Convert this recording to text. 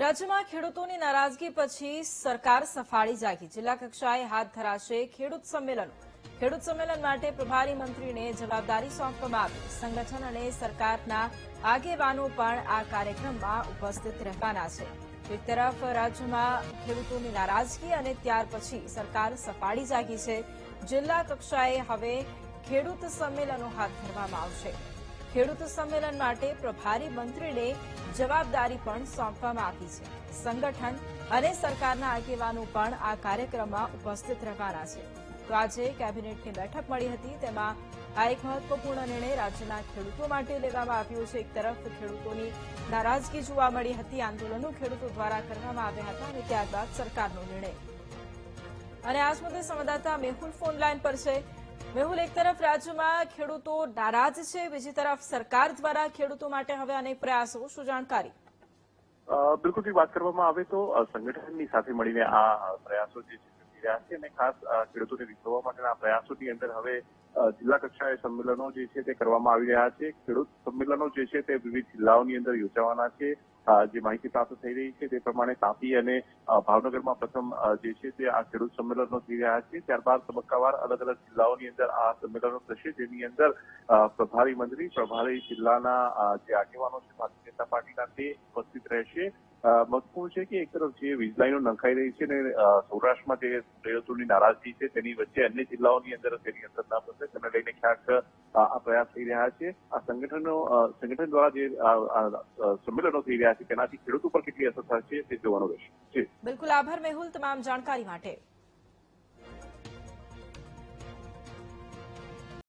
રાજ્યમાં ખેડૂતોની નારાજગી પછી સરકાર સફાળી જાગી। જિલ્લા કક્ષાએ હાથ ધરાશે ખેડૂત સંમેલન। ખેડૂત સંમેલન માટે પ્રભારી મંત્રીને જવાબદારી સોંપવામાં આવી। સંગઠન અને સરકારના આગેવાનો પણ આ કાર્યક્રમમાં ઉપસ્થિત રહેવાના છે। એક તરફ રાજ્યમાં ખેડૂતોની નારાજગી અને ત્યાર પછી સરકાર સફાળી જાગી છે। જિલ્લા કક્ષાએ હવે ખેડૂત સંમેલનો હાથ ધરવામાં આવશે। ખેડૂત સંમેલન માટે પ્રભારી મંત્રીને જવાબદારી પણ સોંપવામાં આવી છે। સંગઠન અને સરકારના આગેવાનો પણ આ કાર્યક્રમમાં ઉપસ્થિત રહેવાના છે। તો આજે કેબિનેટની બેઠક મળી હતી, તેમાં આ એક મહત્વપૂર્ણ નિર્ણય રાજ્યના ખેડૂતો માટે લેવામાં આવ્યો છે। એક તરફ ખેડૂતોની નારાજગી જોવા મળી હતી, આંદોલનો ખેડૂતો દ્વારા કરવામાં આવ્યા હતા અને ત્યારબાદ સરકારનો નિર્ણય। અને આજ મુદ્દે સંવાદદાતા મેહુલ ફોન લાઈન પર છે। મેહુલ, એક તરફ રાજ્યમાં ખેડૂતો નારાજ છે, બીજી તરફ સરકાર દ્વારા ખેડૂતો માટે હવે અનેક પ્રયાસો। શું જાણકારી? બિલકુલ વાત કરવામાં આવે તો સંગઠનની સાથે મળીને આ પ્રયાસો જે છે થઈ રહ્યા છે અને ખાસ ખેડૂતોને રીઝવવા માટેના પ્રયાસોની અંદર હવે જિલ્લા કક્ષાએ સંમેલનો જે છે તે કરવામાં આવી રહ્યા છે। ખેડૂત સંમેલનો જે છે તે વિવિધ જિલ્લાઓની અંદર યોજાવાના છે। જે માહિતી પ્રાપ્ત થઈ રહી છે તે પ્રમાણે તાપી અને ભાવનગરમાં પ્રથમ જે છે તે આ ખેડૂત સંમેલનો થઈ રહ્યા છે। ત્યારબાદ તબક્કાવાર અલગ અલગ જિલ્લાઓની અંદર આ સંમેલનો થશે, જેની અંદર પ્રભારી મંત્રી, પ્રભારી જિલ્લાના જે આગેવાનો છે ભારતીય જનતા પાર્ટીના તે ઉપસ્થિત રહેશે। મહત્વપૂર્ણ છે કે એક તરફ જે વીજ લાઈનો નંખાઈ રહી છે અને સૌરાષ્ટ્રમાં જે ખેડૂતોની નારાજગી છે તેની વચ્ચે અન્ય જિલ્લાઓની અંદર તેની અસર ના પડશે તેને લઈને ક્યાંક આ પ્રયાસ થઈ રહ્યા છે। આ સંગઠન દ્વારા જે સંમેલનો થઈ રહ્યા છે તેનાથી ખેડૂતો પર કેટલી અસર થશે તે જોવાનું રહેશે। બિલકુલ, આભાર મેહુલ તમામ જાણકારી માટે।